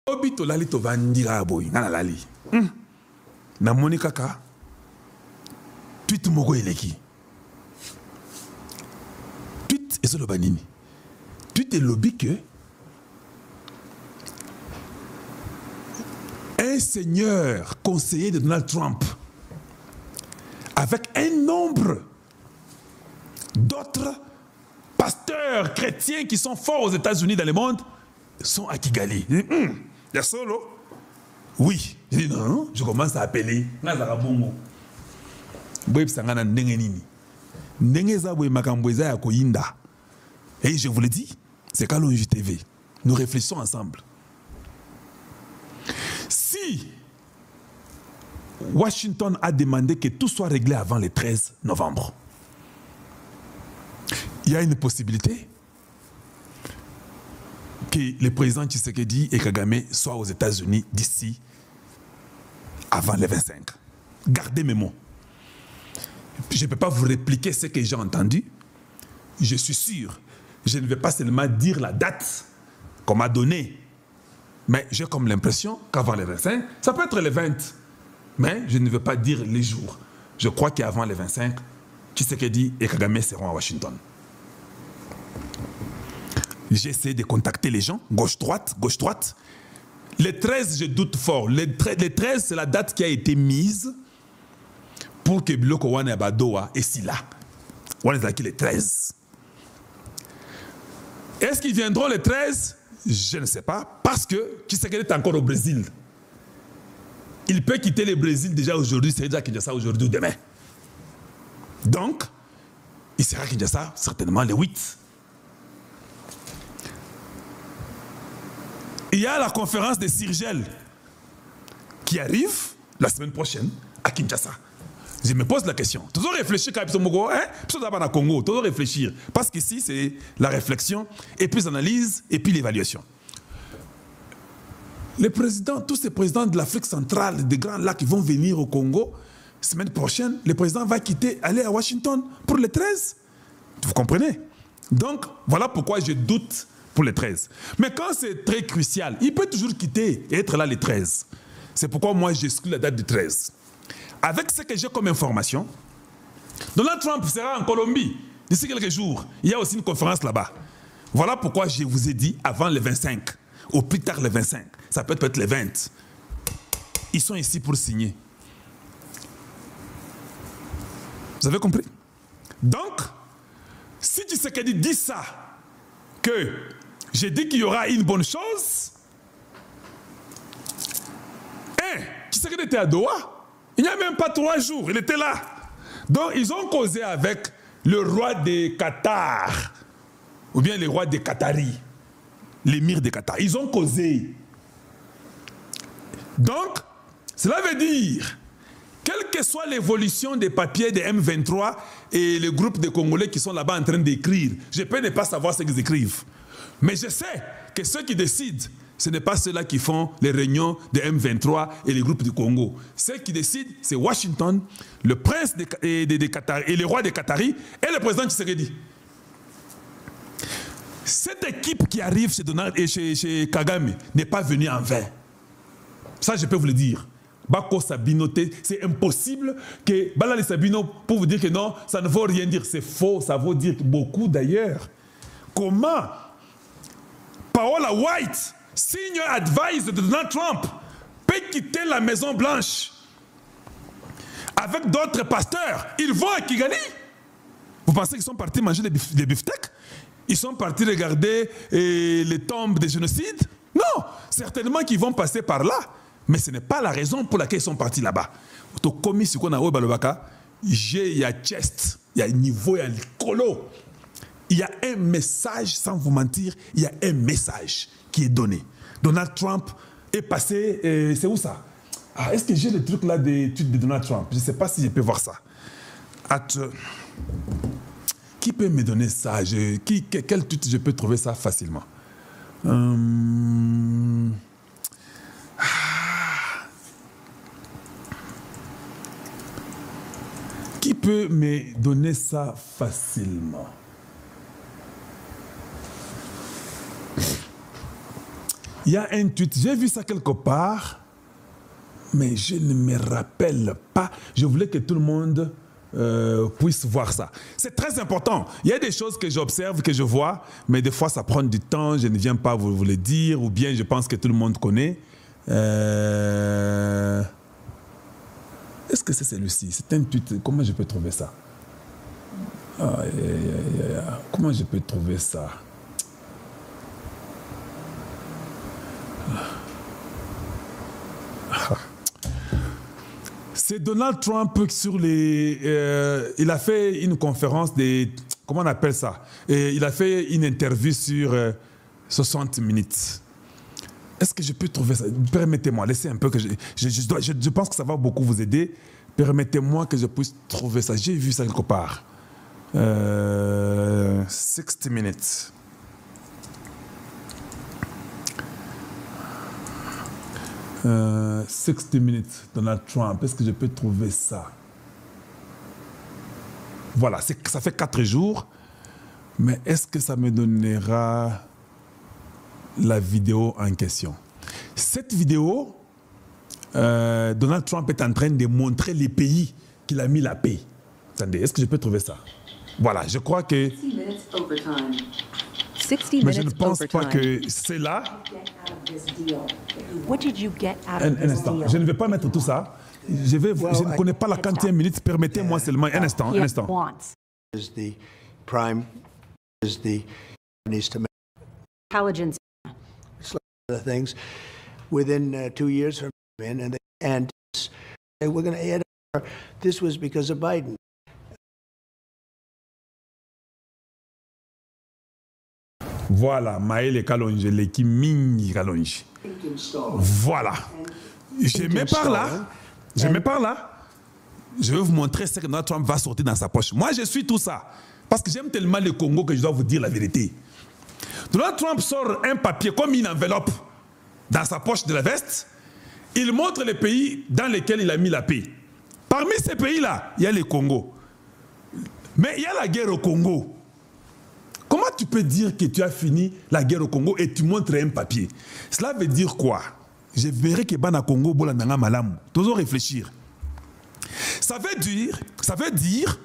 Obito lali to vandira boy ngana lali. Na moni kaka. Tweet moko eleki. Tweet et le banini. Tweet et lobby que un seigneur conseiller de Donald Trump avec un nombre d'autres pasteurs chrétiens qui sont forts aux États-Unis dans le monde sont à Kigali. Il y a solo. Oui. Je dis non, je commence à appeler. Et je vous le dis, c'est Kalonji TV. Nous réfléchissons ensemble. Si Washington a demandé que tout soit réglé avant le 13 novembre, il y a une possibilité que le président Tshisekedi et Kagame soient aux États-Unis d'ici avant le 25. Gardez mes mots. Je ne peux pas vous répliquer ce que j'ai entendu. Je suis sûr. Je ne vais pas seulement dire la date qu'on m'a donnée. Mais j'ai comme l'impression qu'avant le 25, ça peut être le 20. Mais je ne veux pas dire les jours. Je crois qu'avant le 25, Tshisekedi et Kagame seront à Washington. J'essaie de contacter les gens, gauche-droite, gauche-droite. Le 13, je doute fort. Le 13, c'est la date qui a été mise pour que Biloko Wane Abadoa et Silla. On est là le 13. Est-ce qu'ils viendront le 13? Je ne sais pas. Parce que Tshisekedi est encore au Brésil. Il peut quitter le Brésil déjà aujourd'hui, c'est déjà Kinshasa aujourd'hui ou demain. Donc, il sera à Kinshasa certainement le 8. Il y a la conférence de Sirgel qui arrive la semaine prochaine à Kinshasa. Je me pose la question. Toujours réfléchir quand même, hein? Congo, toujours réfléchir. Parce qu'ici, c'est la réflexion, et puis l'analyse, et puis l'évaluation. Les présidents, tous ces présidents de l'Afrique centrale, des grands lacs qui vont venir au Congo, semaine prochaine, le président va quitter, aller à Washington pour le 13. Vous comprenez? Donc, voilà pourquoi je doute pour le 13. Mais quand c'est très crucial, il peut toujours quitter et être là le 13. C'est pourquoi moi, j'exclus la date du 13. Avec ce que j'ai comme information, Donald Trump sera en Colombie d'ici quelques jours. Il y a aussi une conférence là-bas. Voilà pourquoi je vous ai dit avant le 25, au plus tard le 25. Ça peut être le 20. Ils sont ici pour signer. Vous avez compris? Donc, si Tshisekedi dit ça, que j'ai dit qu'il y aura une bonne chose, Tshisekedi était à Doha. Il n'y a même pas 3 jours, il était là. Donc, ils ont causé avec le roi de Qatar, ou bien le roi des Qataris, l'émir de Qatar. Ils ont causé. Donc, cela veut dire, quelle que soit l'évolution des papiers des M23 et le groupe de Congolais qui sont là-bas en train d'écrire, je peux ne pas savoir ce qu'ils écrivent. Mais je sais que ceux qui décident, ce n'est pas ceux-là qui font les réunions de M23 et les groupes du Congo. Ceux qui décident, c'est Washington, le prince de Qatar et le roi des Qataris et le président Tshisekedi. Cette équipe qui arrive chez Donald et chez Kagame n'est pas venue en vain. Ça, je peux vous le dire. Bako Sabino, c'est impossible que Balali Sabino pour vous dire que non, ça ne vaut rien dire. C'est faux, ça vaut dire beaucoup d'ailleurs. Comment Paola White, senior advisor de Donald Trump, peut quitter la Maison Blanche avec d'autres pasteurs? Ils vont à Kigali. Vous pensez qu'ils sont partis manger des beefsteaks? Ils sont partis regarder les tombes des génocides? Non, certainement qu'ils vont passer par là. Mais ce n'est pas la raison pour laquelle ils sont partis là-bas. Il y a chest, il y a niveau, il y a l'écolo. Il y a un message, sans vous mentir, il y a un message qui est donné. Donald Trump est passé, c'est où ça? Est-ce que j'ai le truc là des tweets de Donald Trump? Je ne sais pas si je peux voir ça. Qui peut me donner ça? Quel tweet je peux trouver ça facilement? Qui peut me donner ça facilement? Il y a un tweet, j'ai vu ça quelque part, mais je ne me rappelle pas. Je voulais que tout le monde puisse voir ça. C'est très important. Il y a des choses que j'observe, que je vois, mais des fois ça prend du temps, je ne viens pas vous le dire, ou bien je pense que tout le monde connaît. Est-ce que c'est celui-ci? C'est un tweet. Comment je peux trouver ça? Comment je peux trouver ça? C'est Donald Trump sur les... il a fait une conférence de... Comment on appelle ça? Il a fait une interview sur 60 minutes. Est-ce que je peux trouver ça? Permettez-moi, laissez un peu que je pense que ça va beaucoup vous aider. Permettez-moi que je puisse trouver ça. J'ai vu ça quelque part. 60 minutes. « 60 minutes, Donald Trump. Est-ce que je peux trouver ça? » Voilà, ça fait 4 jours. Mais est-ce que ça me donnera la vidéo en question? Cette vidéo, Donald Trump est en train de montrer les pays qu'il a mis la paix. Attendez, est-ce que je peux trouver ça? Voilà, je crois que... Mais je ne pense pas que c'est là. Un instant. Je ne vais pas mettre tout ça. Je ne connais pas la quantité de minutes. Permettez-moi seulement un instant. Un instant. Intelligence. Things within 2 years from and we're going to add. This was because of Biden. Voilà, Maël et Kalonji, l'équipe Mini Kalonji. Voilà. Je mets par là. Je mets par là. Je vais vous montrer ce que Donald Trump va sortir dans sa poche. Moi, je suis tout ça. Parce que j'aime tellement le Congo que je dois vous dire la vérité. Donald Trump sort un papier comme une enveloppe dans sa poche de la veste. Il montre les pays dans lesquels il a mis la paix. Parmi ces pays-là, il y a le Congo. Mais il y a la guerre au Congo. Comment tu peux dire que tu as fini la guerre au Congo et tu montres un papier? Cela veut dire quoi? Je verrai que Bana Congo bolandanga malam. Toujours réfléchir. Ça veut dire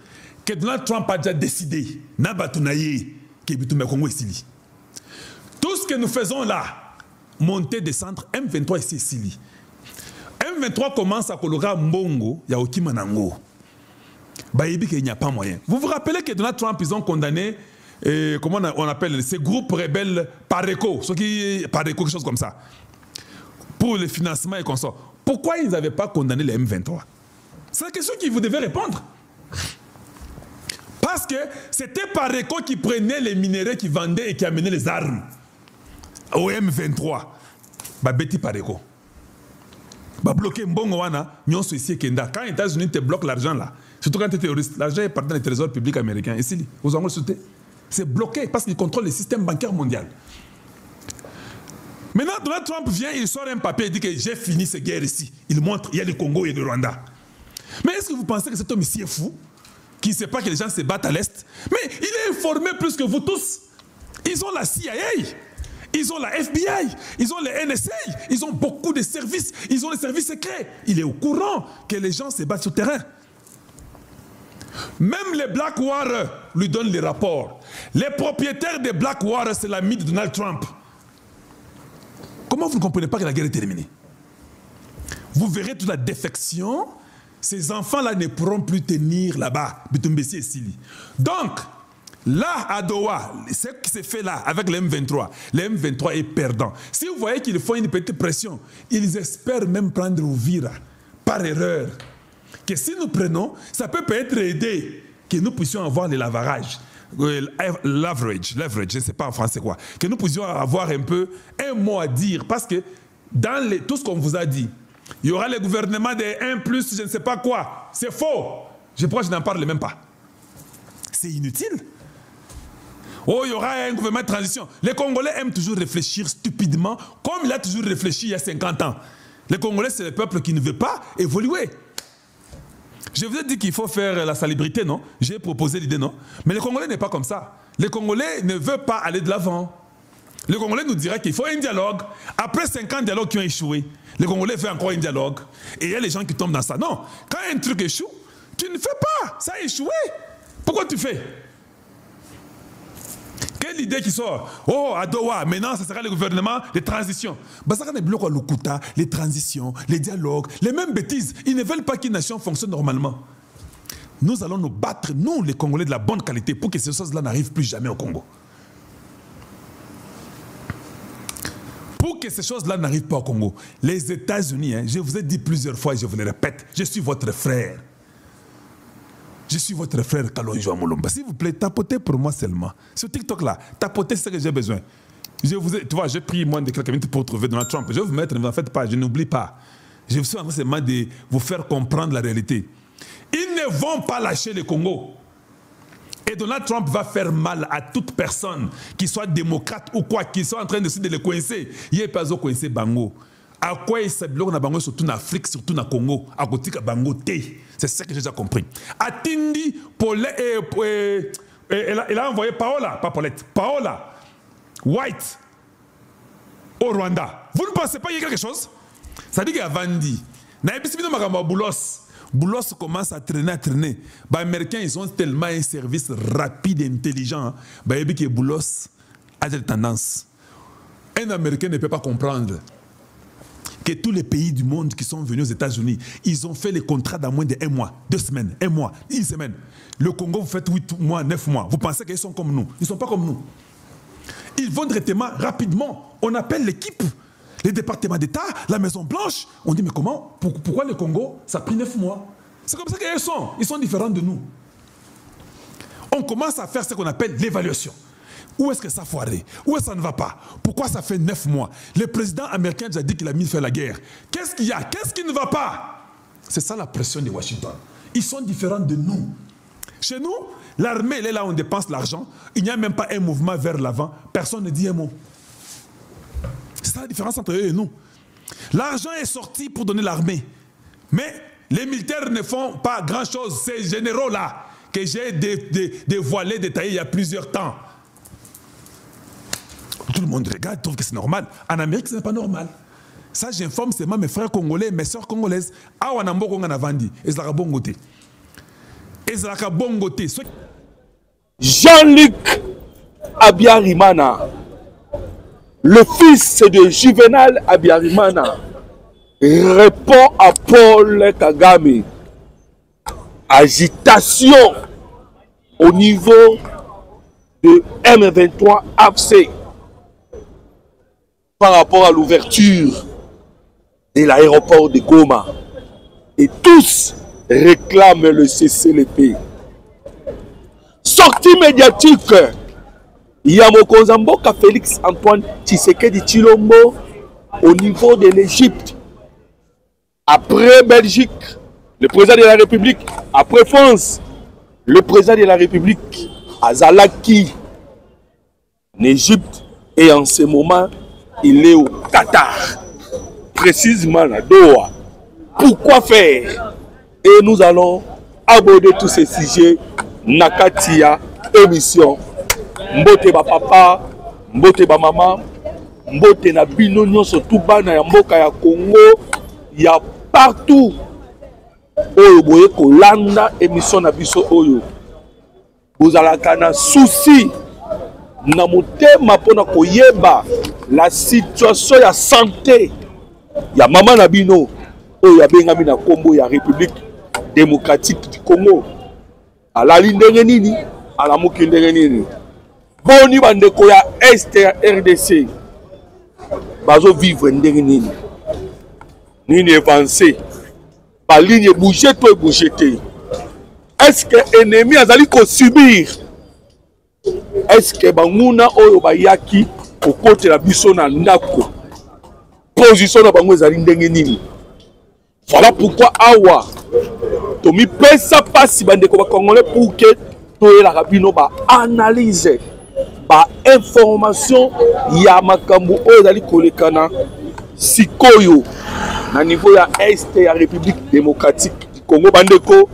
que Donald Trump a déjà décidé Nabatunaye que Bitume Congo ici. Tout ce que nous faisons là, monter, descendre, M23 ici ici. M23 commence à colorer Mbongo, il y a Okimanango. Baïbi qu'il n'y a pas moyen. Vous vous rappelez que Donald Trump, ils ont condamné comment on appelle ces groupes rebelles Pareco, Pareco, quelque chose comme ça, pour le financement et consorts. Pourquoi ils n'avaient pas condamné les M23? C'est la question que vous devez répondre. Parce que c'était Pareco qui prenait les minéraux, qui vendait et qui amenait les armes au M23. Bah, Betty Pareco. Bah, bloquer Mbongo Wana, Nyon Suissi Kenda. Quand les États-Unis te bloquent l'argent là, surtout quand tu es terroriste, l'argent est parti dans les trésors publics américains. Ici, vous en souhaitez. C'est bloqué parce qu'il contrôle le système bancaire mondial. Maintenant, Donald Trump vient, il sort un papier et dit que j'ai fini cette guerre ici. Il montre, il y a le Congo et le Rwanda. Mais est-ce que vous pensez que cet homme ici est fou? Qui ne sait pas que les gens se battent à l'Est? Mais il est informé plus que vous tous. Ils ont la CIA, ils ont la FBI, ils ont les NSA, ils ont beaucoup de services, ils ont les services secrets. Il est au courant que les gens se battent sur le terrain. Même les Blackwater lui donnent les rapports. Les propriétaires des Blackwater, c'est l'ami de Donald Trump. Comment vous ne comprenez pas que la guerre est terminée? Vous verrez toute la défection. Ces enfants-là ne pourront plus tenir là-bas. Donc, là, à Doha, ce qui s'est fait là, avec le M23 est perdant. Si vous voyez qu'ils font une petite pression, ils espèrent même prendre Ouvira, par erreur. Que si nous prenons, ça peut peut-être aider que nous puissions avoir le leverage, je ne sais pas en français quoi, que nous puissions avoir un peu un mot à dire, parce que dans tout ce qu'on vous a dit, il y aura le gouvernement de 1 plus je ne sais pas quoi, c'est faux. Je crois que je n'en parle même pas. C'est inutile. Oh, il y aura un gouvernement de transition. Les Congolais aiment toujours réfléchir stupidement, comme il a toujours réfléchi il y a 50 ans. Les Congolais, c'est le peuple qui ne veut pas évoluer. Je vous ai dit qu'il faut faire la salubrité, non? J'ai proposé l'idée, non? Mais les Congolais n'est pas comme ça. Les Congolais ne veulent pas aller de l'avant. Le Congolais nous dira qu'il faut un dialogue. Après 50 dialogues qui ont échoué, le Congolais fait encore un dialogue. Et il y a les gens qui tombent dans ça. Non, quand un truc échoue, tu ne fais pas. Ça a échoué. Pourquoi tu fais? Quelle idée qui sort? Oh, à Doha, maintenant, ça sera le gouvernement de transition. Ça sera des blocs à Lokuta, les transitions, les dialogues, les mêmes bêtises. Ils ne veulent pas qu'une nation fonctionne normalement. Nous allons nous battre, nous, les Congolais de la bonne qualité, pour que ces choses-là n'arrivent plus jamais au Congo. Pour que ces choses-là n'arrivent pas au Congo, les États-Unis, je vous ai dit plusieurs fois et je vous le répète, je suis votre frère. Je suis votre frère Kalonjo Amolomba. S'il vous plaît, tapotez pour moi seulement. Sur TikTok là, tapotez ce que j'ai besoin. Tu vois, j'ai pris moins de quelques minutes pour trouver Donald Trump. Je vais vous mettre, ne vous en faites pas, je n'oublie pas. Je suis en train seulement de vous faire comprendre la réalité. Ils ne vont pas lâcher le Congo. Et Donald Trump va faire mal à toute personne, qui soit démocrate ou quoi, qui soit en train de le coincer. Il n'y a pas de coincer Bango. À quoi il s'habille dans Bango, surtout en Afrique, surtout en Congo, à côté de Bango T. C'est ça que j'ai déjà compris. Atindi, elle a envoyé Paola, pas Paulette, Paola White au Rwanda. Vous ne pensez pas qu'il y a quelque chose? Ça dit qu'il y a Vandi. Boulos commence à traîner. Les Américains, ils ont tellement un service rapide et intelligent. Que Boulos a des tendances. Un Américain ne peut pas comprendre que tous les pays du monde qui sont venus aux États-Unis, ils ont fait les contrats dans moins de 1 mois, 2 semaines, 1 mois, 1 semaine. Le Congo, vous faites 8 mois, 9 mois. Vous pensez qu'ils sont comme nous? Ils ne sont pas comme nous. Ils vont directement, rapidement. On appelle l'équipe. Les départements d'État, la Maison Blanche, on dit mais comment? Pourquoi le Congo, ça a pris 9 mois? C'est comme ça qu'ils sont. Ils sont différents de nous. On commence à faire ce qu'on appelle l'évaluation. Où est-ce que ça a foiré? Où est-ce que ça ne va pas? Pourquoi ça fait 9 mois? Le président américain a dit qu'il a mis fin à la guerre. Qu'est-ce qu'il y a? Qu'est-ce qui ne va pas? C'est ça la pression de Washington. Ils sont différents de nous. Chez nous, l'armée, elle est là où on dépense l'argent. Il n'y a même pas un mouvement vers l'avant. Personne ne dit un mot. C'est ça la différence entre eux et nous. L'argent est sorti pour donner l'armée. Mais les militaires ne font pas grand-chose. Ces généraux-là que j'ai dévoilés, détaillés il y a plusieurs temps. Tout le monde regarde, trouve que c'est normal. En Amérique, ce n'est pas normal. Ça, j'informe seulement mes frères congolais, mes soeurs congolaises. Jean-Luc Abiyarimana, le fils de Juvenal Abiyarimana, répond à Paul Kagame. Agitation au niveau de M23 AFC par rapport à l'ouverture de l'aéroport de Goma. Et tous réclament le cessez-le-feu. Sortie médiatique. Yamokonza Mboka Félix Antoine Tshisekedi Tshilombo au niveau de l'Égypte. Après Belgique, le président de la République. Après France, le président de la République Azalaki en Égypte. Et en ce moment, il est au Qatar. Précisément à Doha. Pourquoi faire? Et nous allons aborder tous ces sujets. Nakatia, émission. Mbote ba papa, mbote ba maman, mbote na bino nyonso tout bana ya mboka ya Congo, ya partout. Oyo boye kolanda émission na biso oyo. Bozalaka na souci na motema pona koyeba la situation ya santé ya mama na bino oyo abengami na kombo ya République démocratique du Congo. Alali ndenge nini, alamuki ndenge nini. Boni bandeko ya Est ya RDC bazo vivre ndenge nini. Nini avancé. Ba ligne bouger to bouger te. Est-ce que ennemi azali ko subir? Est-ce que banguna oyo bayaki kokotela biso na ndako? Position na bango ezali ndenge nini? Voilà pourquoi awa Tomi pesa pasi bandeko ba congolais pour que toyela rabino ba analyse ba information ya makambo oyo ezali kolekana sikoyo na niveau ya Est ya République démocratique du Congo. Bandeko,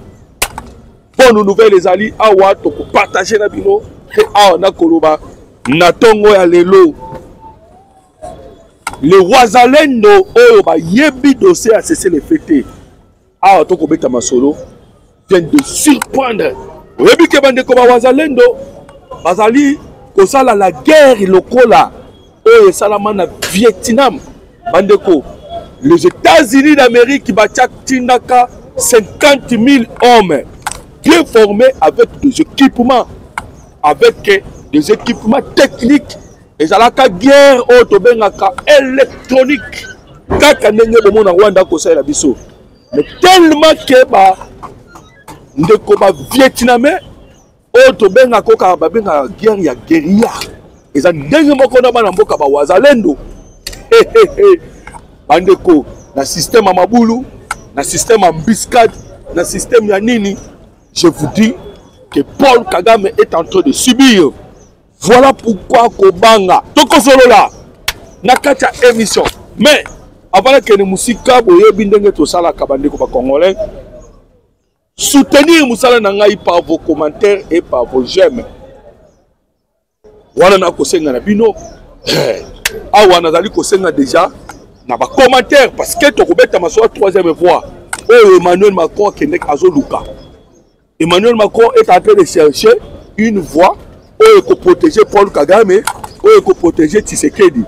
bonne nouvelle ezali awa to partager na bino et awa na koloba na tongo ya lelo les Wazalendo oyo ba yebi dossier à cesser les fêtés. Ah to ko beta masolo vient de surprendre. Yebi ke bande ko ba Wazalendo bazali ko sala la guerre lokola oyo salama na Vietnam bande ko les États-Unis d'Amérique ba tindaka 50 000 hommes bien formés avec des équipements techniques. Et ça la guerre électronique. Kaka ndenge bomo na Rwanda ko sa la biso. Mais tellement que ba ndeko ba Vietnamais to benga ko ka ba benga guerre ya guérilla. Et ça ndenge moko na bana mboka ba Wazalendo. Bandeko na système à mabulu, na système à mbiscade, na système ya nini. Je vous dis que Paul Kagame est en train de subir. Voilà pourquoi Kobanga, Toko Solo là, Nakacha émission. Mais avant que les musika boye bindenge to sala kabande ko ba congolais, soutenir musala nangai par vos commentaires et par vos j'aime. Voilà na ko senga na bino. Awa nazali ko senga déjà na ba commentaire parce que to ko beta maso troisième voix. Oh Emmanuel Macron kenek azoluka. Emmanuel Macron est en train de chercher une voie pour protéger Paul Kagame, pour protéger Tshisekedi. Vous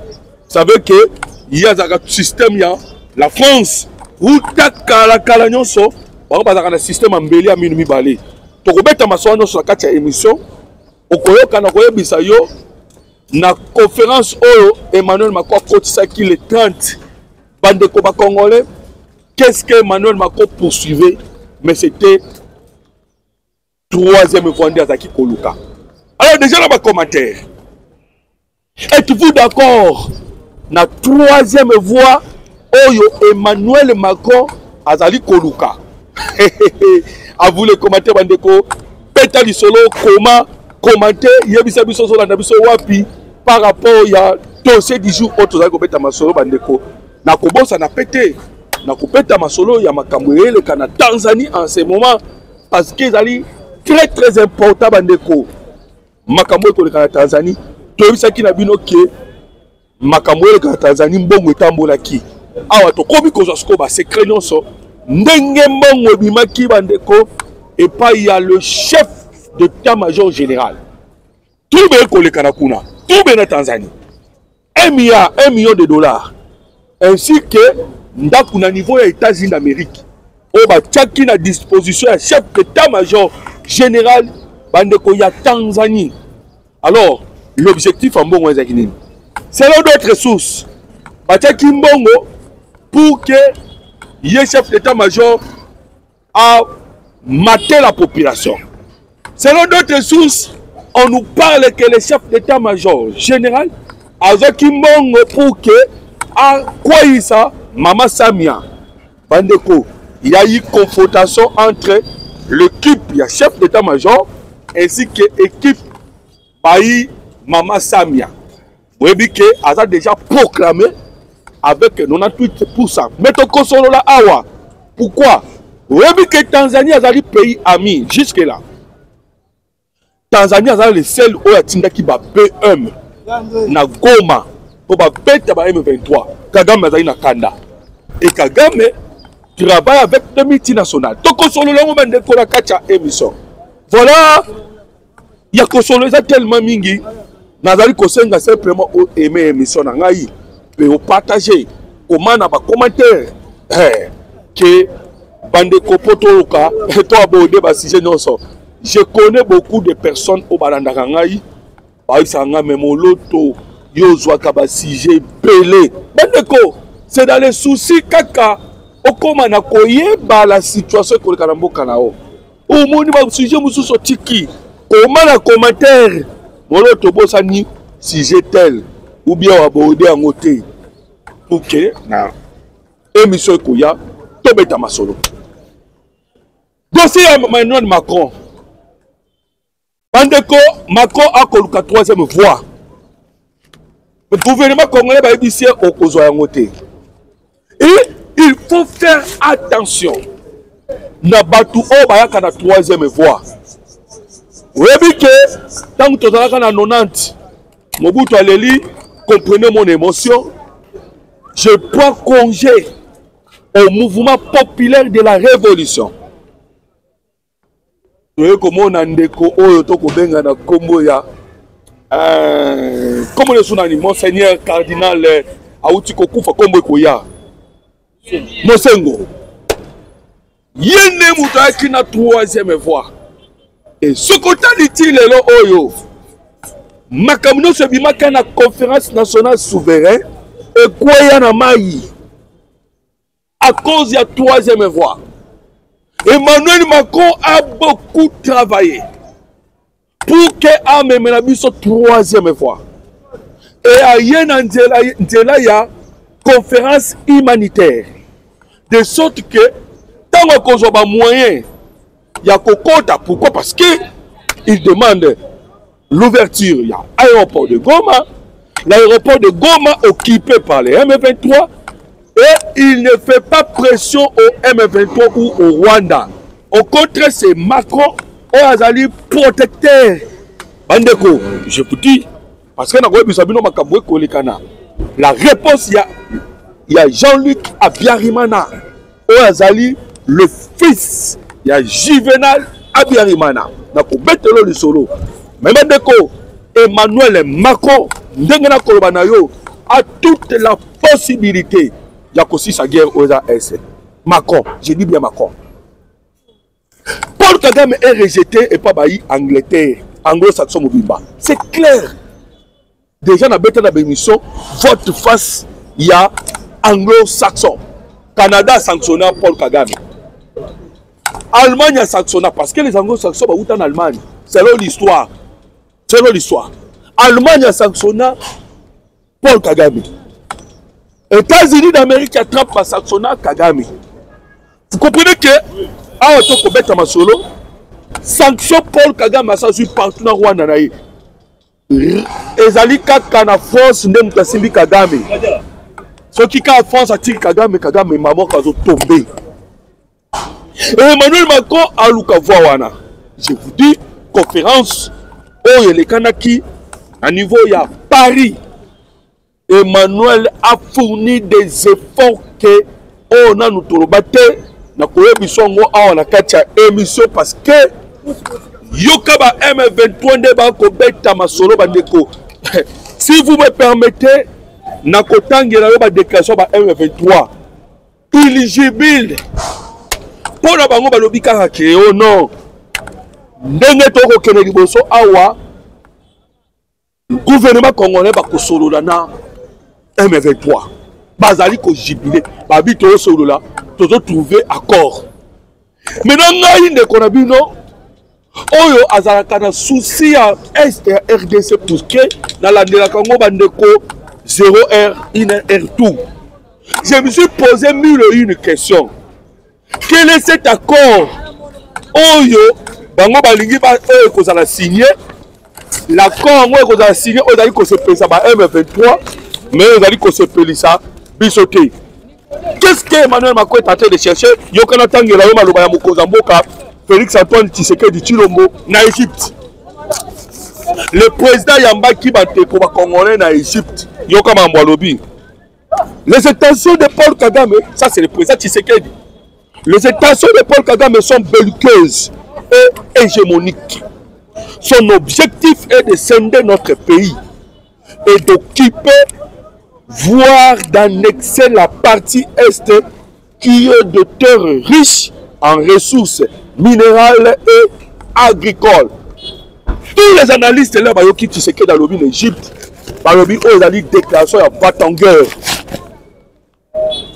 savez que il y a un système, la France, où il y a un système en Béli à Minumi Balé. Tu as sur la émission, na conférence Emmanuel Macron qui le 30 bande de Congolais. Qu'est-ce que Emmanuel Macron poursuivait? Mais c'était troisième fois d'Azaki Koluka. Alors déjà dans ma commentaire, êtes-vous d'accord? La troisième voix, Oyo Emmanuel Macron Azali Koluka. À vous les commentaires, bandeko. Peta du solo, comment commenter? Yebisa biso sola na biso wapi par rapport à dossier du jour autre zali ko beta masolo bandeko. Na kobosa na pété. Na ko beta masolo ya makambo ele kana Tanzanie en ce moment parce que zali très très important bandeko. Makambo ko le kana Tanzanie. Toyebisaki na bino ke makambo le kana Tanzanie mbongo etambola ki. Awa to komi ko zosko ba secret nyonso. Ndenge mbongo bimaki bandeko et pas il y a le chef d'état-major général. Tout le ko le kana kuna. Tout bien en Tanzanie. 1 million de dollars. Ainsi que ndakuna niveau des États-Unis d'Amérique. Oba tchaki na disposition à chef d'état-major général bandeko ya Tanzanie. Alors, l'objectif en bon ezakini. Selon d'autres sources, bataki mbongo pour que le chef d'état-major a maté la population. Selon d'autres sources, on nous parle que le chef d'état-major général a zaki mbongo pour que a quoi ça Mama Samia bandeko, il y a eu confrontation entre l'équipe, il y a chef d'état-major ainsi que l'équipe Baï Mama Samia. Vous voyez que a déjà proclamé avec 98%. Mais Toko Solo la awa. Pourquoi? Vous voyez que Tanzanie a un pays ami jusque là. Tanzanie a le seul où il qui va PM na Goma pour battre M23. Kagame a na Kanda. Et Kagame travaille avec des multinationales. Toko Solo la ngomande ko la kacha émission. Voilà. Il y a Kosolo tellement mingi. Nazali Kosenga simplement aimer émission na ngai. Mais partager comment na ba commentaire que bande kopotoloka et toi aborder ba sujet nyonso. Je connais beaucoup de personnes au balandaka ngai. Ba isanga memoloto yozwa ka ba sujet belé. Bandeko, c'est dans les soucis kaka okoma na koyeba la situation ko le karamboka nao. O moni ba sujet mususu tiki. Comment la commentaire moloto bosani sujet tel ou bien aborder en côté. OK, na émission koya tobeta masolo. Dossier Emmanuel Macron. Bandeko Macron a koluka troisième voie. Le gouvernement congolais va ébisser au kozo en côté. Et il faut faire attention. Na batu o bayaka na troisième voie. Vous voyez que tant que tu as 90, Mobutu Aleli, comprenez mon émotion. je prends congé au mouvement populaire de la révolution. Comme on a ndeko oyo toko benga na kombo ya comme le sonani monseigneur cardinal auti kokufa kombo koya Mosengo yene muto aki na troisième voie et ce côté dit lelo oyo makamno se bimaka na conférence nationale souverain et kwaya na mai à cause de la troisième voie. Emmanuel Macron a beaucoup travaillé pour que ait la troisième voie. Et à Yénandela, il y a conférence humanitaire. De sorte que, tant qu'on a moyen, il y a Kokota. Pourquoi? Parce qu'il demande l'ouverture. Il y a l'aéroport de Goma. L'aéroport de Goma occupé par les M23. Et il ne fait pas pression au M23 ou au Rwanda. Au contraire, c'est Macron ou Azali protecteur. Bandeko, je vous dis, parce que la réponse, il y a Jean-Luc Abiyarimana ou Azali, le fils, il y a Juvenal Abiyarimana. Le solo. Mais Bandeko, Emmanuel Macron, a toute la possibilité. Il y a aussi sa guerre aux AS. Macron, je dis bien Macron. Paul Kagame est rejeté et pas bailli Angleterre, anglo-saxon Mobimba. C'est clair. Déjà, dans la bénédiction, votre face, il y a anglo-saxon. Canada a sanctionné Paul Kagame. Allemagne a sanctionné parce que les anglo-saxons sont en Allemagne. Selon l'histoire. Selon l'histoire. Allemagne a sanctionné Paul Kagame. États-Unis d'Amérique attrape par sanctionner Kagame. Vous comprenez que, à Otokobeta Masolo, sanction Paul Kagame a sanctionné partout dans Rwanda. Ezali kaka na France ndem kasimbi Kagame. Ceux qui en France attirent Kagame, Kagame maman kazo tombé. Et Emmanuel Macron a Lukavuana. Je vous dis, conférence, oh les Kanaki, à niveau il y a Paris. Emmanuel a fourni des efforts que on a nous tolobate na koyebisongo a na katia émission parce que yokaba M23 nde ba ko beta masolo bandeko. Si vous me permettez na kotangela yo ba déclaration ba M23 éligible pour la bango ba lobika ke oh non ndenge to ko kene liboso awa gouvernement congolais ba ko solola na M23. Bazali ko jubilé. Babi to solo là, to trouver accord. Maintenant ngai ne konabino oyo azalaka na souci à est RDC pour que dans la Congo bandeko 0R 1R2. Je me suis posé une question. Quel est cet accord oyo bango balingi ba oyo ko za signé l'accord oyo ko za signé oyo ko se pesa ba M23. Mais vous allez que se pelissa bisoté. Qu'est-ce que Emmanuel Macron est en train de chercher? Yokana Tangela Maloba Mokozamboka, Félix Antoine Tshisekedi Tshilombo, na Égypte. Le président Yamba Kibate pour les Congolais na Égypte, Yokama Mbalobi. Les intentions de Paul Kagame, ça c'est le président Tshisekedi. Les intentions de Paul Kagame sont belliqueuses et hégémoniques. Son objectif est de scinder notre pays et d'occuper, voire d'annexer la partie est qui est de terres riches en ressources minérales et agricoles. Tous les analystes là, qui tu sais que dans l'Égypte, ils ont dit déclaration à Vatangueur.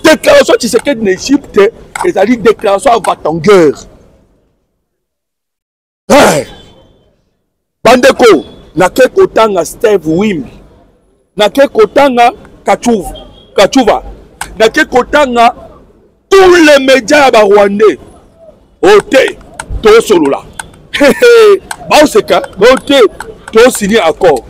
Déclaration tu sais que dans l'Égypte, ils ont dit déclaration à Vatangueur. Bandeko, na kekotanga Steve Wimbi. Na kekotanga Kachuva, na kekotanga tous les médias rwandais. Ote, to solo là. Ote, to signé accord.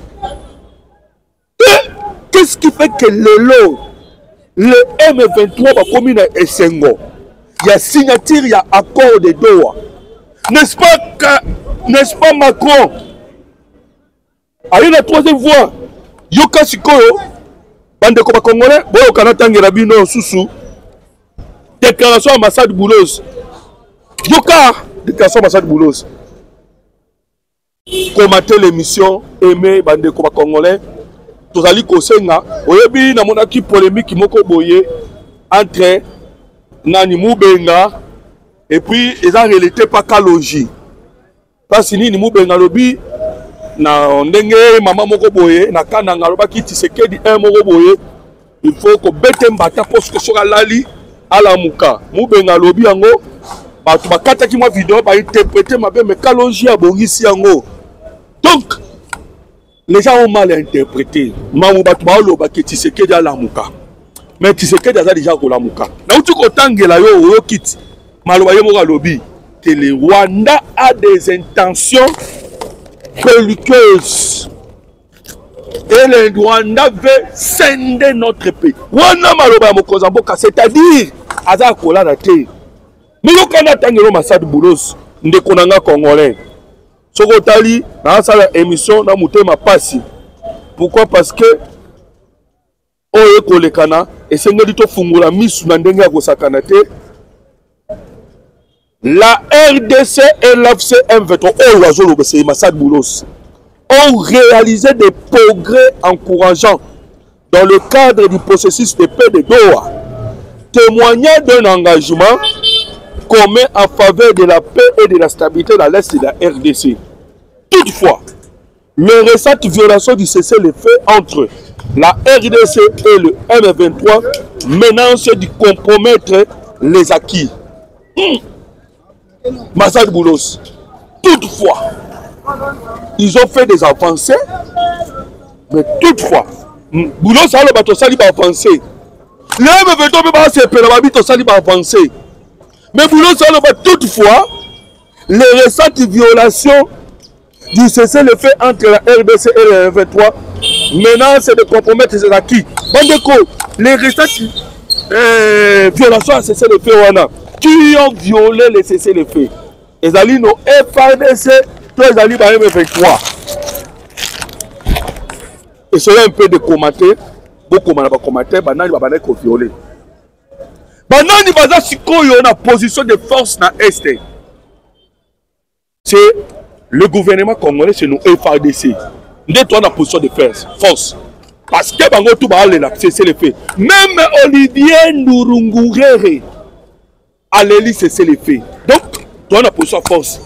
Qu'est-ce qui fait que le M23 va commis dans Essengo? Il y a signature, il y a accord de Doha. N'est-ce pas Macron? Allez la troisième voie. Yoka Sikoyo. Bande ko ba Congolais, boyo kana tangela bino susu. Déclaration à Massad Boulos. Yoka, déclaration à Massad Boulos. Commenter l'émission, aimer bande ko ba Congolais. Tozali kosenga, oyebi na monaki polémique moko boye entre Nani Moubenga et puis ils ont relaté pas Kaloji. Parce que ni Moubenga lobi na ndenge maman moko boye na kananga loba ki Tshisekedi un moko boye il faut ko bete mbata parce que soka lali ala muka Moubenga lobi yango batu bakata ki mwa vidéo ba interpréter mabe mais Kaloji a bongisi yango. Donc les gens ont mal interprété. Mamou batu ba loba ki Tshisekedi ala muka. Mais Tshisekedi a déjà ko la muka. Na utu ko tangela yo kit maloba ye moko lobi que le Rwanda a des intentions belliqueuses. Et le Rwanda veut scinder notre pays. Rwanda maloba mokozamboka, c'est-à-dire aza kola na te. Mais yo kana tangelo Massad Boulos ndeko nanga congolais. Soko tali na sala émission na mutema pasi. Pourquoi? Parce que oye kolekana esengeli to fungula misu na ndenge ya kosakana te. La RDC et l'AFC M23 Massad Boulos ont réalisé des progrès encourageants dans le cadre du processus de paix de Doha, témoignant d'un engagement commun en faveur de la paix et de la stabilité dans l'Est de la RDC. Toutefois, les récentes violations du cessez-le-feu entre la RDC et le M23 menacent de compromettre les acquis. Massad Boulos. Toutefois, ils ont fait des avancées, mais toutefois, Boulos a le bateau sali va avancer. Les M23 va se faire la bateau sali va avancer. Mais Boulos a le bateau toutefois, les récentes violations du cessez-le-feu entre la RDC et le M23 menacent de compromettre les acquis. Bandeko, les récentes violations à cessez-le-feu qui ont violé le cessez-le-feu. Les alliés nos FARDC, tous les alliés de M23. Et cela un peu de commenter, beaucoup de commenter, banani babana ko violé. Banani baza sikoyo na position de force na Est. C'est le gouvernement congolais, c'est nous FARDC. Nous sommes en position de force. Parce que bango tout ba la cessez-le-feu. Même Olivier Ndurungurere à l'élite cessez-le-feu. Donc, tu as la position de force.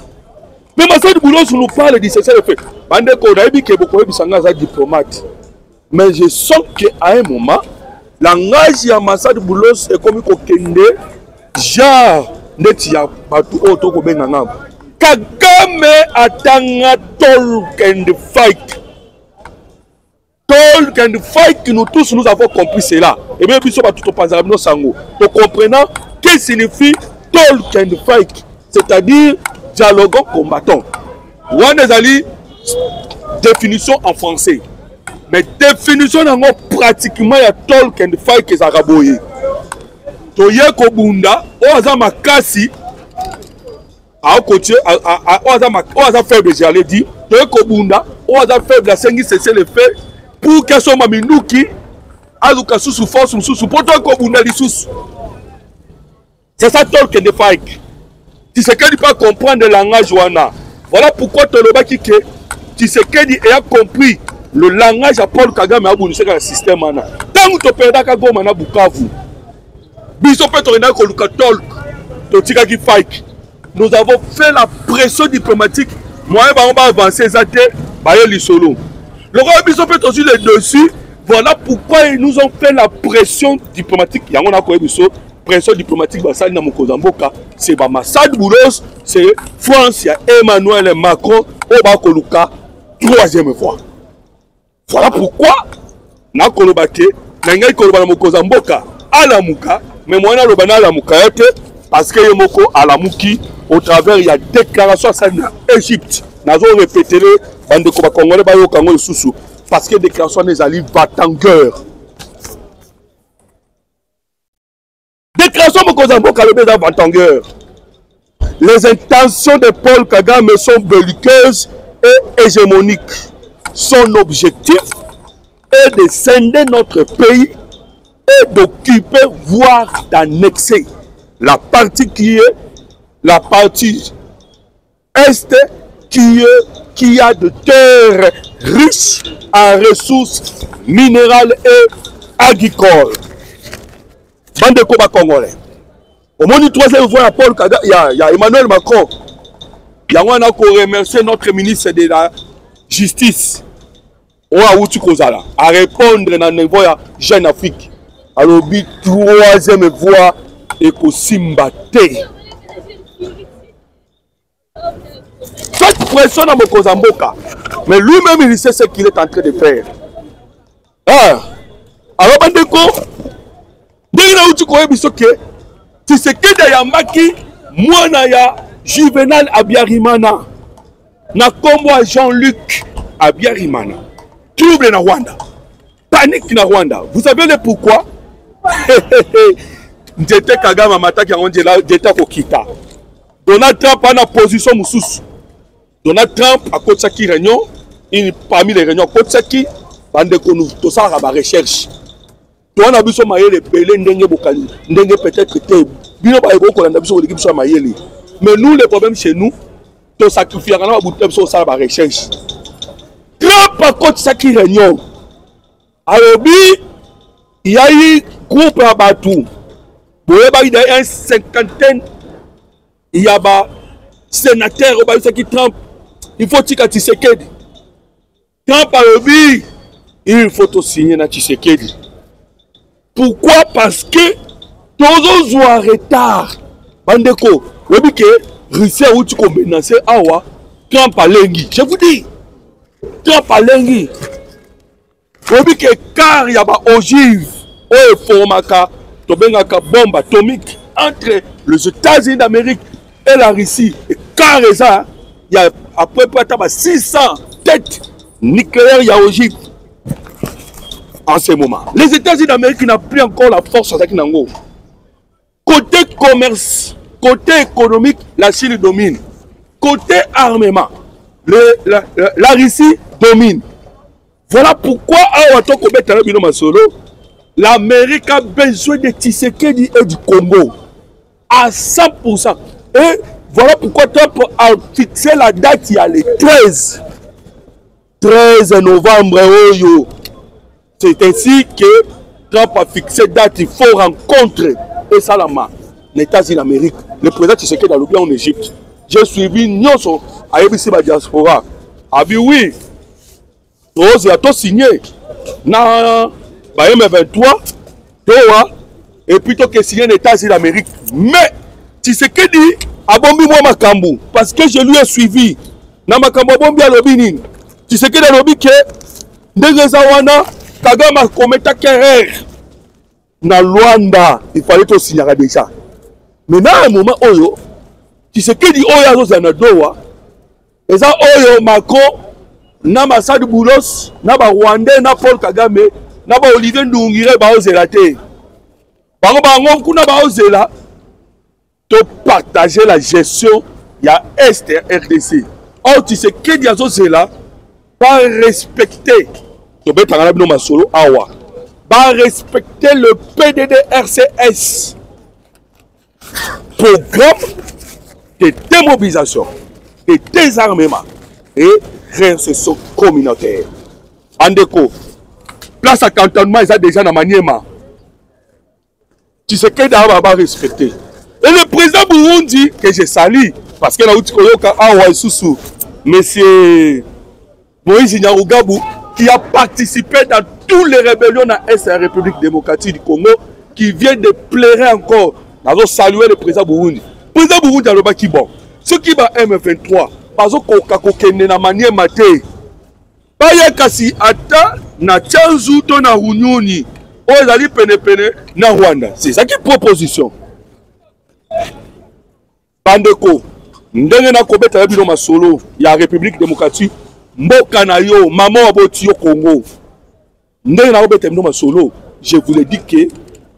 Mais Massad Boulos nous parle de cessez-le-feu. Bandeko, on a dit que beaucoup de gens sont diplomates. Mais je sens qu'à un moment, langage de Massad Boulos est comme Kokende, genre, Netia, Batu, Otoko Benangam. Kagame atanga talk and fight. Talk and fight, nous tous nous avons compris cela. Et bien, puis, tout au passage, nous sango. Donc, comprenant, qu'est-ce que signifie talk and fight? C'est-à-dire dialogue combattant. One est définition en français. Mais définition en pratiquement il y a talk and fight que ça raboye. Toye kobunda, oza makasi, a côté, oza faible, j'allais dire. Toye kobunda, oza faible, la sengi cesser le fait pour que son maminuki, azuka sous force, sous pour toi kobunda li sous. C'est ça talk and fight. Tshisekedi pas comprendre le langage wana. Voilà pourquoi Tolobaki que Tshisekedi a compris le langage à Paul Kagame a bougé dans le système wana. Tant que tu perds ka goma na Bukavu. Biso pe torina ko luka talk. To tika ki fight. Nous avons fait la pression diplomatique. Moi on va avancer ça te ba yo lisolo. Le roi biso pe aussi le dessus. Voilà pourquoi ils nous ont fait la pression diplomatique. Yango na ko biso pression diplomatique basali na mokozamboka c'est ba Massad Boulos, c'est France, il y a Emmanuel Macron au bakoluka troisième fois. Voilà pourquoi na kolobake na ngai koloba na mokozamboka ala muka mais moi na loba na ala muka ete parce que yemoko ala muki au travers il y a déclaration ça na Égypte nazo répéter bande ko ba congolais ba yo kango susu parce que déclaration des alliés Vatangueur. Déclaration Mokozamboka le Vatangueur. Les intentions de Paul Kagame sont belliqueuses et hégémoniques. Son objectif, est de scinder notre pays et d'occuper, voire d'annexer la partie qui est la partie est qui a de terres riches en ressources minérales et agricoles. Bande de Koba Congolais. Au moins, troisième fois, il y a Emmanuel Macron. Il y a un remercier notre ministre de la Justice. À répondre dans le niveau de Jeune Afrique. Alors, troisième voie et que Simbate. Faites pression dans Mokozamboka. Mais lui-même, il sait ce qu'il est en train de faire. Ah. Alors, Bandeko, tu sais que Yamaki, moi, ya Juvenal Abiyarimana, na kombo à Jean-Luc Abiyarimana. Trouble na Rwanda. Panique na Rwanda. Vous savez le pourquoi? J'étais Kagame Mataki en j'étais Kokita. Donald Trump a une position moussous. Donald Trump a Kotsaki réunion, parmi les réunions Kotsaki, Bandeko nous tout ça à la recherche. Toi on a vu son maillot les belé ndenge bokali, ndenge peut-être que bino ba ebo ko na biso l'équipe so maillot. Mais nous le problème chez nous, to sacrifier na ba boutem so ça la recherche. Trump a Kotsaki réunion. Alors il y a eu groupe à Batou. Il y a une cinquantaine. Il y a des sénateurs qui Trump. Il faut que Tshisekedi. Trump a dit il faut signer na Tshisekedi. Pourquoi? Parce que tous ont en retard. Bandeko, vous dites que Russie a eu une combinaison. Trump a lengi. Je vous dis, Trump a lengi. Vous dites que car il y a des ogives, il faut une bombe atomique entre les États-Unis d'Amérique et la Russie. Et car ça, il y a à peu près 600 têtes nucléaires ogives. En ce moment, les États-Unis d'Amérique n'ont plus encore la force à Nango. Côté commerce, côté économique, la Chine domine. Côté armement, la Russie domine. Voilà pourquoi l'Amérique a besoin de Tshisekedi et du Congo à 100%. Et voilà pourquoi Trump a fixé la date, il y a le 13 novembre. C'est ainsi que Trump a fixé la date, il faut rencontrer et Salama, les États-Unis d'Amérique, le président Tshisekedi a l'oublié en Égypte. J'ai suivi Nyonso à ABC Diaspora. A dit oui, Rose a tout signé. Na M23, et plutôt que signer les États-Unis d'Amérique. Mais Tshisekedi a bombi moi Makambu parce que je lui ai suivi. Na Makambu a bombi à l'Obinin. Tshisekedi a l'Obi que Ndegezawana Kagame a commis ta carrière. Na Luanda, il fallait tout signer déjà. Mais dans un moment, Oyo, Tshisekedi Oyo a Zanadoa, et ça Oyo Macron, na Massad Boulos, na Rwandais, na Paul Kagame, na Olivier Ndungire, ba ozela te. Bango kuna ba ozela to partager la gestion ya Est RDC. Or Tshisekedi azozela pas respecter to betanga bino masolo awa. Pas respecter le PDDRCS. Programme de démobilisation, de désarmement et réinsertion communautaire. Andeko, place à cantonnement, ils ont déjà dans Maniema. Tu sais qu'il va respecter. Et le président Burundi, que je salue, parce qu'il a eu monsieur Moïse Nyarugabo, qui a participé dans toutes les rébellions dans la République démocratique du Congo, qui vient de pleurer encore. Nous allons saluer le président Burundi. Le président Burundi a le baki bon. Ce qui va M23, parce que nous avons Maniema. Baya kasi ata na chanzu to na Runyoni ozali pene na Rwanda. C'est ça qui est proposition. Bandeko, ndenge na kobeta bino masolo ya République démocratique mboka na yo maman aboti yo Congo. Ndenge na kobeta bino masolo, je vous le dis que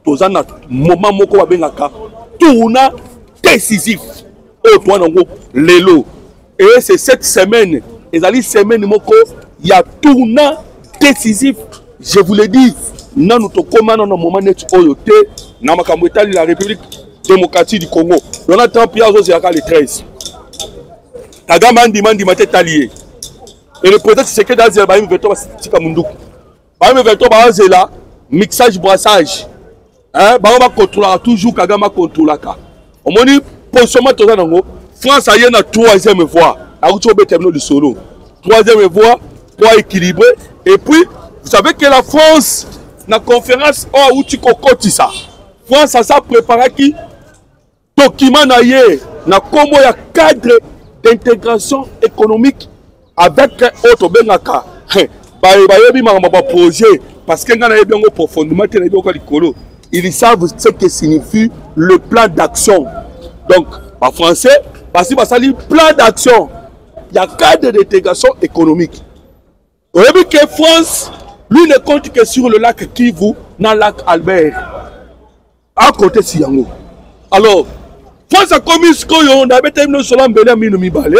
toza na moment moko babengaka tourna décisif au toi nango lelo. Et c'est cette semaine, ezali semaine moko il y a tournant décisif je vous l'ai dit, nous sommes dans un moment net oyoté, dans la République démocratique du Congo. On a 30 piastres, c'est le 13. Kagame a demandé de allié. Et le président c'est que dans le Baïm Veto, c'est comme Mundouk. Baïm Veto, c'est là, mixage, brassage. Hein, Baïm contrôle toujours, Kagame contrôle. On m'a dit, pour ce moment, France a eu la troisième voie. À où tu as terminé le solo. Troisième voie, pour équilibrer. Et puis, vous savez que la France, dans la conférence, où tu cocottes ça. France a ça préparé qui document naïe, na comme il y a cadre d'intégration économique avec autre benaka. Projet parce que quand on a profondément ils savent ce que signifie le plan d'action. Donc, en français, parce que ça dit plan d'action. Il y a cadre d'intégration économique. Vous avez vu que France, lui, ne compte que sur le lac Kivu, dans le lac Albert. À côté de Siyango. Alors, France a commis ce qu'on avait terminé sur l'embellé à Minoumibale.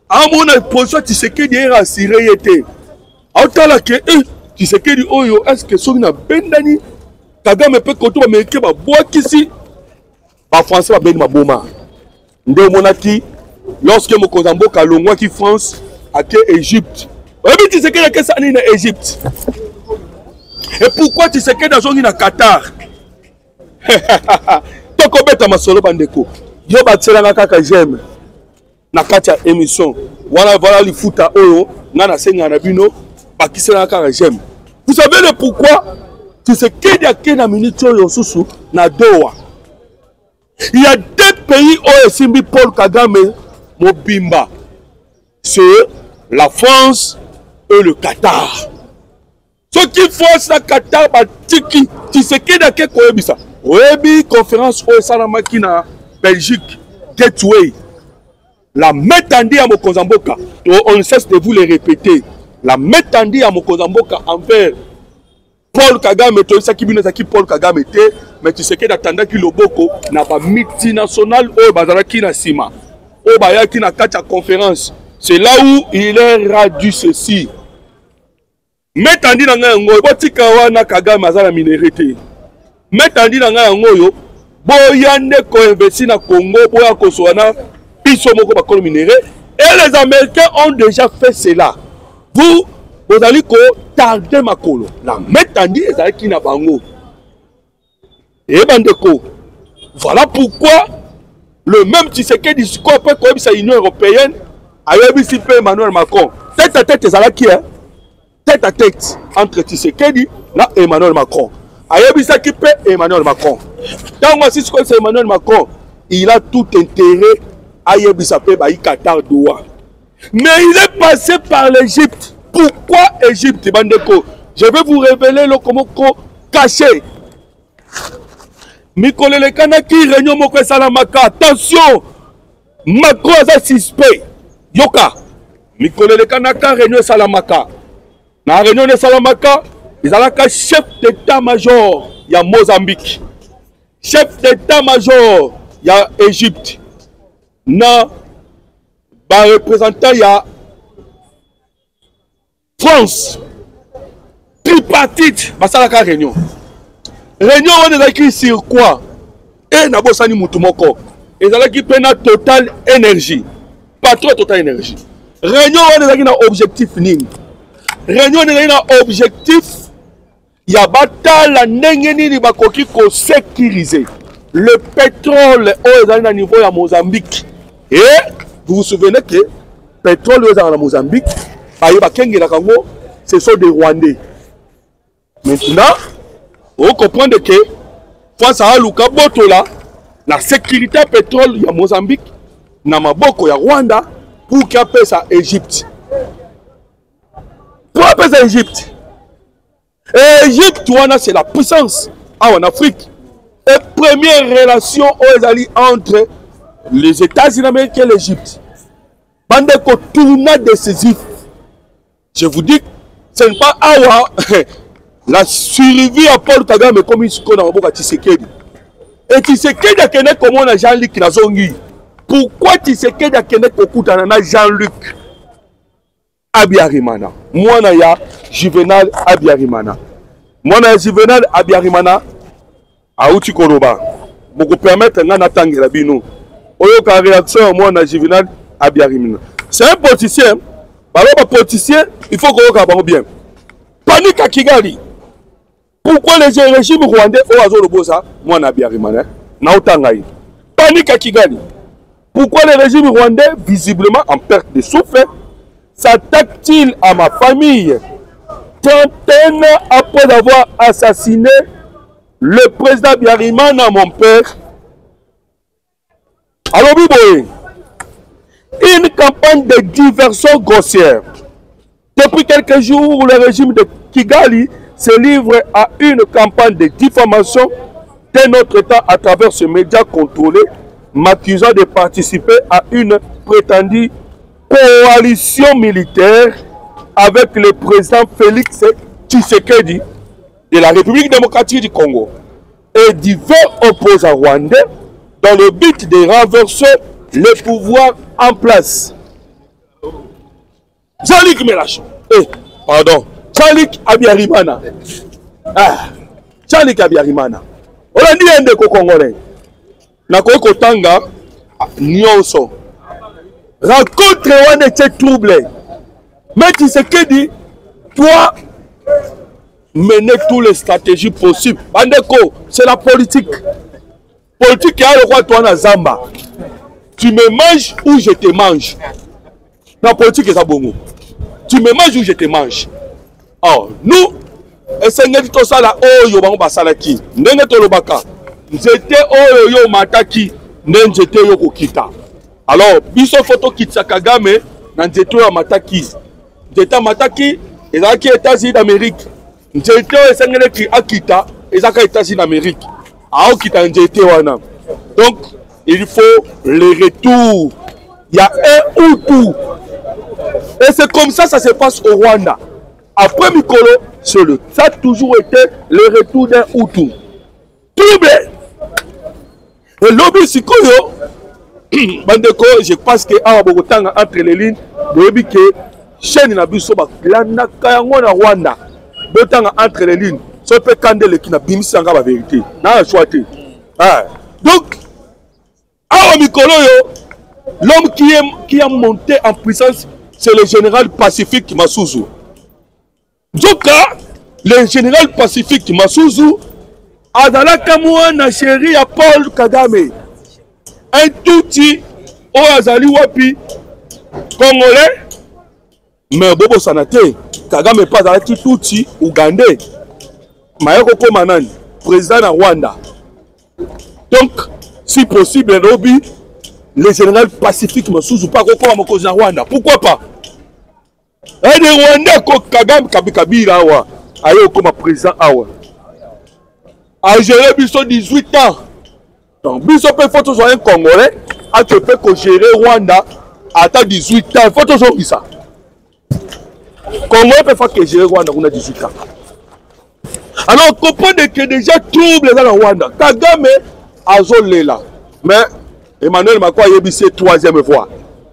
À mon position, tu sais qu'il y a un siré été. Autant là que, tu sais qu'il y a est-ce que son bendani, Kagame peut continuer à m'écrire, ma boîte ici. Pas français, ma ma boma. Ndé monaki, lorsque mon Kozambo Kalongwa qui France, à Égypte. Oui, tu sais qu'il y a que ça en Égypte. Et pourquoi tu sais qu'il y a dans Qatar? Toko beta masolo bandeko. Yo batela na kaka j'aime. Na katia émission. Voilà le foot à oyo. Nana senga na bino. Bakisela na kaka j'aime. Vous savez le pourquoi? Tu sais qu'il y a qu'un minute yo susu na Doha. Il y a deux pays où Simbi Paul Kagame Mobimba. C'est la France et le Qatar. Ce qui force la Qatar, tu sais qu'il y a quelqu'un qui ça. Oui, conférence au Salamaki na Belgique, Gateway. La métandie à Mokozamboka, on ne cesse de vous le répéter. La métandie à Mokozamboka envers Paul Kagame, Paul Kagame, mais tu sais qu'il y a tendance que le Boko n'a pas multinational au Bazaraki na Sima, au Bayaki na Kacha conférence. C'est là où il est radu ceci. Métandie na Ngayango, Botika wana Kagame azala minérité. Métandie na Ngayango yo, boyande ko investi na Congo, boya ko soana biso moko bakolo minéré. Et les Américains ont déjà fait cela. Vous allez tarder ma colo. La métandie est qui n'a pas ngo. Et bandeko. Voilà pourquoi le même Tshisekedi discours après quoi sa Union européenne a eu Emmanuel Macron. Tête à tête c'est qui hein? Tête à tête entre Tshisekedi et Emmanuel Macron. A eu ça qui peut Emmanuel Macron. Tant moi si c'est Emmanuel Macron, il a tout intérêt à Yebisa pe ba Qatar Doha. Mais il est passé par l'Égypte. Pourquoi Égypte, bandeko? Je vais vous révéler le komoko caché. Mikolele Kanaki, réunion moko salamaka. Attention, Macron a suspect. Yoka. Mikolele Kanaka, réunion salamaka. Na réunion de salamaka, ils ont le chef d'état-major, il y a Mozambique. Chef d'état-major, il y a Égypte. Na représentant, il y a France. Tripartite, basalaka réunion. Réunion, on est écrit sur quoi? Et Nabosani Moutoumoko. Et ça qui prend Total Énergie. Pas trop Total Énergie. Réunion, on est écrit dans objectif ning. Réunion, on est écrit dans objectif. Il y a bataille n'engeni bakoki ko sécuriser le pétrole au niveau de Mozambique. Et vous vous souvenez que le pétrole au Mozambique, ce sont des Rwandais. Maintenant, vous comprenez que face à Luka Botola, la sécurité pétrole de Mozambique, na maboko ya Rwanda pour qu'il appelle ça Égypte. Pour appeler ça Égypte. Et Égypte, c'est la puissance en Afrique. Et première relation entre les États-Unis américains et l'Égypte. Pendant que tournoi décisif, je vous dis, ce n'est pas Awa, la survie à Paul Kagame comme il se connaît dans Tshisekedi. Et Tshisekedi a connu comment on a Jean-Luc Nazongi. Pourquoi Tshisekedi a connu comment on a Jean-Luc Abiyarimana? Moi, Juvenal Abiyarimana. Moi, Juvenal Abiyarimana, Aouti Koloba. Beaucoup permettre de n'attendre la bino. Oyo ka réaction moi na Juvenal Abiyarimana. C'est un politicien. Un politicien, il faut qu'on regarde bien. Panique à Kigali. Pourquoi les régimes rwandais ont azor le bossa moi na Abiyarimana na otangai. Panique à Kigali. Pourquoi les régimes rwandais, visiblement en perte de souffle, s'attaquent-ils à ma famille 31 ans après avoir assassiné le président Abiyarimana, mon père? Alors, Biboé, une campagne de diversion grossière. Depuis quelques jours, le régime de Kigali se livre à une campagne de diffamation d'un autre État à travers ce média contrôlé, m'accusant de participer à une prétendue coalition militaire avec le président Félix Tshisekedi de la République démocratique du Congo et divers opposants rwandais dans le but de renverser le pouvoir en place. Jean-Luc Mélenchon, pardon, Jean-Luc Abiyarimana. Jean-Luc Abiyarimana. On a dit un de Congolais. Nakoy Kotanga, Nyonso. Rencontre un de ces troubles. Mais tu sais que dit, toi, mener toutes les stratégies possibles. Bandeko, c'est la politique. Politique qui a le roi, toi, na Zamba. Tu me manges ou je te mange. La politique est à bongo. Tu me manges ou je te mange. Alors, nous, essayons tout ça là, oh, yo, bango basalaki. Nenge tolobaka. J'étais oh yo mataki n'enjete yo kokita. Alors biso photo kitsa Kagame n'enjete yo mataki. J'étais mataki ezaki États-Unis d'Amérique. J'étais esengele ki akita ezaka États-Unis d'Amérique. Ao kita n'enjete wana. Donc il faut le retour. Il y a un Hutu. Et c'est comme ça se passe au Rwanda. Après Mikolo, ça a toujours été le retour d'un Hutu. Trouble. Le lobby sikoyo, bandeko, je pense que entre les lignes, lobby que chaîne na biso ba landa kayango na Rwanda, botanga entre les lignes, so peut kandele ki na bimisanga ba vérité. Na choité. Donc mikolo yo, l'homme qui a monté en puissance, c'est le général Pacifique Massouzou. Zoka, le général Pacifique Massouzou azalaka mwana chéri ya Paul Kagame. Un touti o azali wapi Congolais. Mais bobo sanate Kagame pas azalaki touti Ougandais. Mayoko koma nani président na Rwanda. Donc si possible Robi le général Pacifique Massouzou pas kokoma mokozi na Rwanda. Pourquoi pas? Et de Rwanda ko Kagame kabikabira awa ayo koma président awa. A gérer biso 18 ans. Donc, biso peut faut toujours un Congolais, à tu peux gérer Rwanda à 18 ans. Il faut toujours ça. Congolais peut faire que gérer Rwanda à 18 ans. Alors, comprenez que déjà trouble dans le Rwanda. Kagame a là. Mais Emmanuel Macron aébissé troisième fois.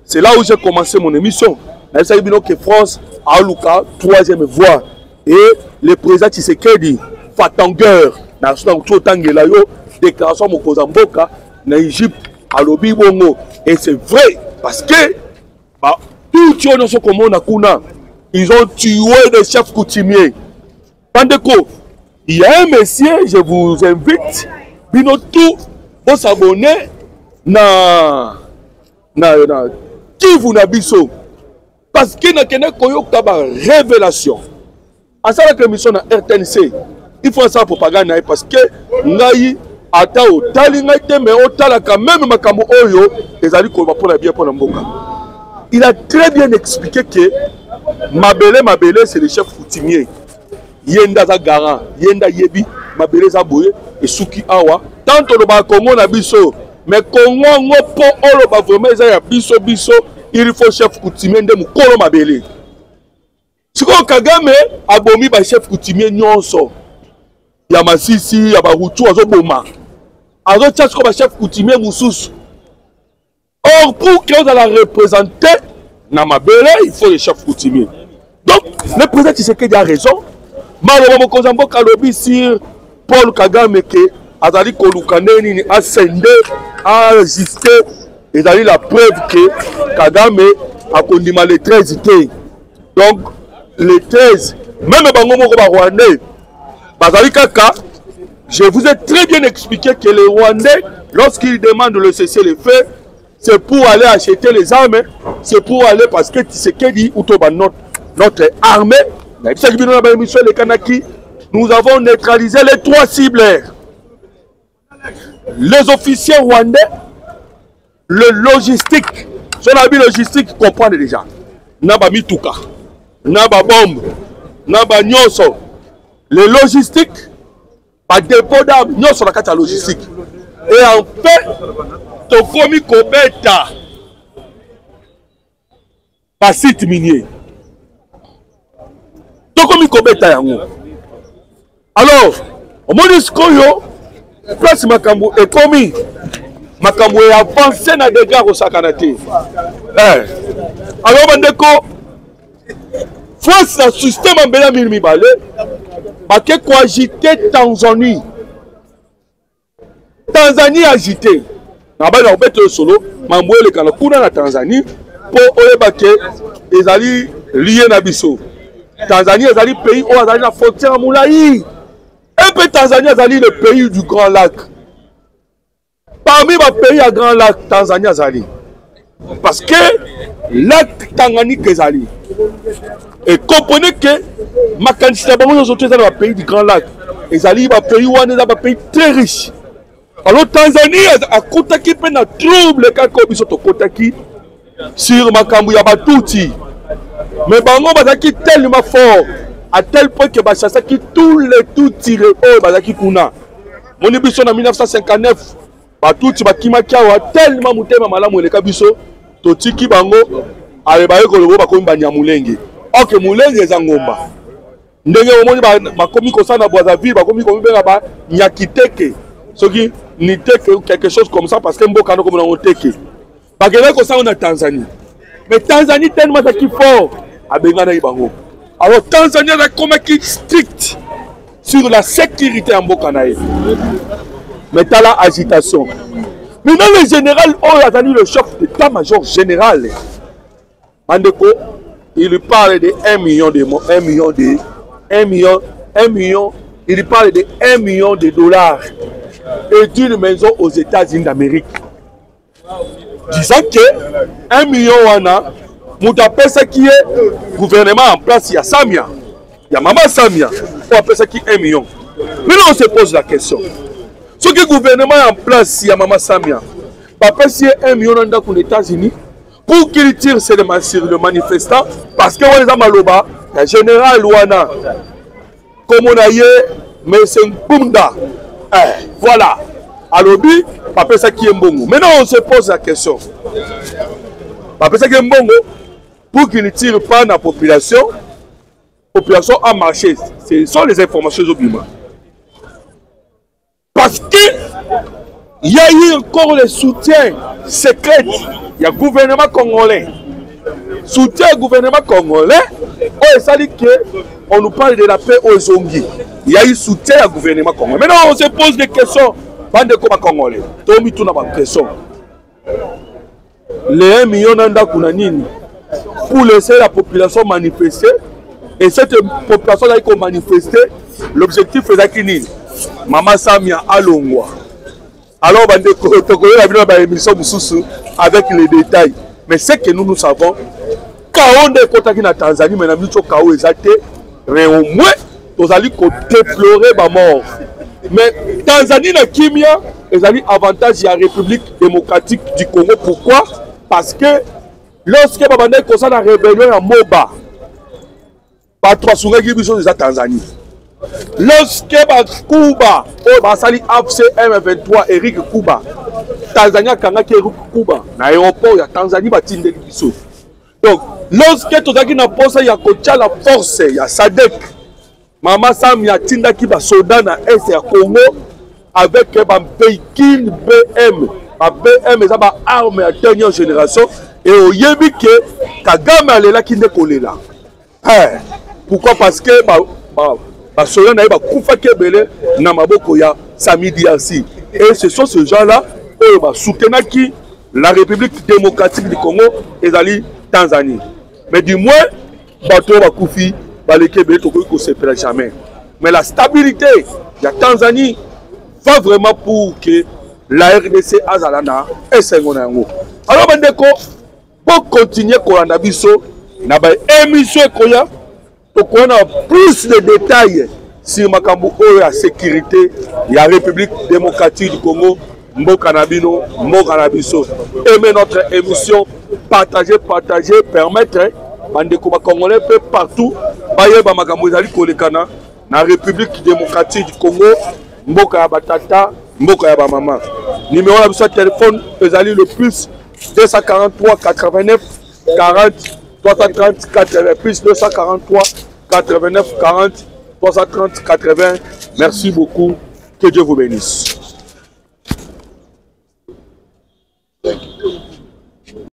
C'est là où j'ai commencé mon émission. Je sais que France a Luka troisième voie. Et le président Tshisekedi, Fatangueur, na tangela yo déclaration mokoza mboka na Égypte à lobi bongo et c'est vrai parce que tout tio so komona kuna ils ont tué des chefs coutumiers. Bandeko, il y a un monsieur, je vous invite bino tout pour s'abonner na Kivu na biso parce que na kene koyoka ba révélation à ça la mission na RTNC. Il faut ça propagande parce que ngai ata otali ngai te mais otala quand même makambo oyo ezali ko va pour la bien pour la mboka. Il a très bien expliqué que Mabele c'est le chef coutumier. Yenda za garant, yenda yebi Mabele za boye et suki awa tant le ba Congo na biso mais Congo ngopo olo ba vraiment za ya biso il faut chef coutumier de mukolo Mabele. Siko Kagame abomi ba chef coutumier nyonso. Ya Masisi, ya Barutu, azo boma. Azo tchache comme chef coutumier Moussous. Or, pour que vous allez représenter na Mabele, il faut le chef coutumier. Donc, le président Tshisekedi a raison. Maloba Mokonzambo Kalobi sur Paul Kagame que Azali Kolukaneni a scindé, a résisté. Et d'ailleurs la preuve que Kagame a condamné les 13 idées. Donc, les 13, même Bango Moko Rwandais, Bazali Kaka, je vous ai très bien expliqué que les Rwandais, lorsqu'ils demandent le cessez-le-feu, c'est pour aller acheter les armes, c'est pour aller parce que Tshisekedi ou notre armée, nous avons neutralisé les 3 cibles. Les officiers rwandais, le logistique, son habit logistique comprend déjà. Naba mituka, naba bombe, naba nyoso. Le logistique, pas dépôt d'armes, nyoso la carte logistique. Et en fait, tokomi kobeta, pas site minier. Tokomi kobeta yango. Alors, au MONUSCO yo, place makambo ekomi. Makambo est avancé na dégâts au Sakanate. Alors, bandeko, face à ce système en Bela Milmibale, parce que quoi agiter Tanzanie. Tanzanie agité. Nabal a fait solo, Mamboé le Kanakuna na Tanzanie, pour Oyebake, ils allaient lier Nabiso. Tanzanie, ils allaient pays où ils allaient la frontière à Moulaï. Et puis Tanzanie, ils allaient le pays du Grand Lac. Parmi les pays à Grand Lac, Tanzanie Azali. Parce que lac Tanganyika Azali. Et comprenez que ma candidature dans le pays du Grand Lac. Azali est un pays où on est un pays très riche. Alors Tanzanie a contacté un trouble quand on a contacté sur Makambu Yabatouti. Mais Bango Bazaki tellement fort à tel point que Bachasaki tous les tout tirés au Bazaki Kuna. Mon émission en 1959. Batuti bakimaki awa tellement mutema malamu eleka biso totiki bango alebaye kolobo bakomi banyamulenge. Ok mulenge eza ngomba. Ndenge omoni bakomi kosana Brazzaville bakomi kobenga ba nyakiteke. Soki ni teke quelque chose comme ça parce que mboka no komona oteke. Bakena kosana na Tanzanie. Mais Tanzanie tellement taki fort abenga na bango. Alors Tanzanie a komaki strict sur la sécurité en mboka na ye. Mais t'as la agitation. Maintenant, le général, on a donné le chef d'état-major général. Mandeko, il lui parle de 1 million, il parle de 1 million de dollars et d'une maison aux États-Unis d'Amérique. Disant que 1 million, on appelle ça qui est gouvernement en place, il y a Samia, il y a Maman Samia, on appelle ça qui est 1 million. Maintenant, on se pose la question. Ce que le gouvernement est en place, il y a Maman Samia. Papa, si 1 million aux États-Unis, pour qu'il tire sur le manifestant, parce que on est à Maloba, le général Ouana, comme on a eu, mais c'est un Bunda. Voilà. À l'objet, papa, ça qui est bon. Maintenant, on se pose la question. Papa, ça qui est bon, pour qu'il ne tire pas dans la population a marché. Ce sont les informations obligatoires. Parce qu'il y a eu encore le soutien secret. Il y a le gouvernement congolais. Soutien au gouvernement congolais. On nous parle de la paix aux Zongi. Il y a eu soutien au gouvernement congolais. Maintenant, on se pose des questions. Bande comme congolais. Tomi tout n'a pas de questions. Les 1 million d'andakunanini pour laisser la population manifester. Et cette population là qui a manifesté, l'objectif est qu'il Maman Samia Alongwa. Alors, avec les détails. Mais ce que nous savons, quand on est contacté en Tanzanie, mais nous avons mais au moins, nous allons déplorer la mort. Mais Tanzanie, la Kimia, ils ont avantage de la République démocratique du Congo. Pourquoi? Parce que lorsque Babandé concerne la rébellion à Moba, pas 3 des Tanzanie. Lorsque Kuba, Basali AFC M23, Eric Kuba, Tanzania Kangaki Eric Kuba, dans l'aéroport, il y a Tanzanie Batinde Biso. Donc, lorsque tu as dit il y a la force, il y a Sadek, Maman Sam, il y a Tindaki Basoda dans l'Est et Congo, avec un véhicule BM. BM, c'est une arme de dernière génération. Et au Yébi, Kagame est là qui n'est pas là. Pourquoi? Parce que Solan a Koufa Kebele Namaboko ya Sami Diarsi. Et ce sont ces gens-là qui soutiennent la République démocratique du Congo et la Tanzanie. Mais du moins, Bato Bakoufi, Balekebele, Toko ne se perd jamais. Mais la stabilité de la Tanzanie va vraiment pour que la RDC Azalana et Sengonango. Alors, Bandeko, pour continuer Kolanda Biso, na ba émission Koya, pour qu'on a plus de détails sur Makambo la sécurité de la République démocratique du Congo, Mbokanabino, Mbokanabiso. Aimez notre émission, partagez, permettre Bandeko Congolais peu partout, Baye Bamakambo Zali Kolekana, na République démocratique du Congo, Mboka Batata, Mboka Bamama. Numéro de téléphone, Ezali le plus 243 89 40 330 80 plus 243 89 40 330 80. Merci beaucoup. Que Dieu vous bénisse.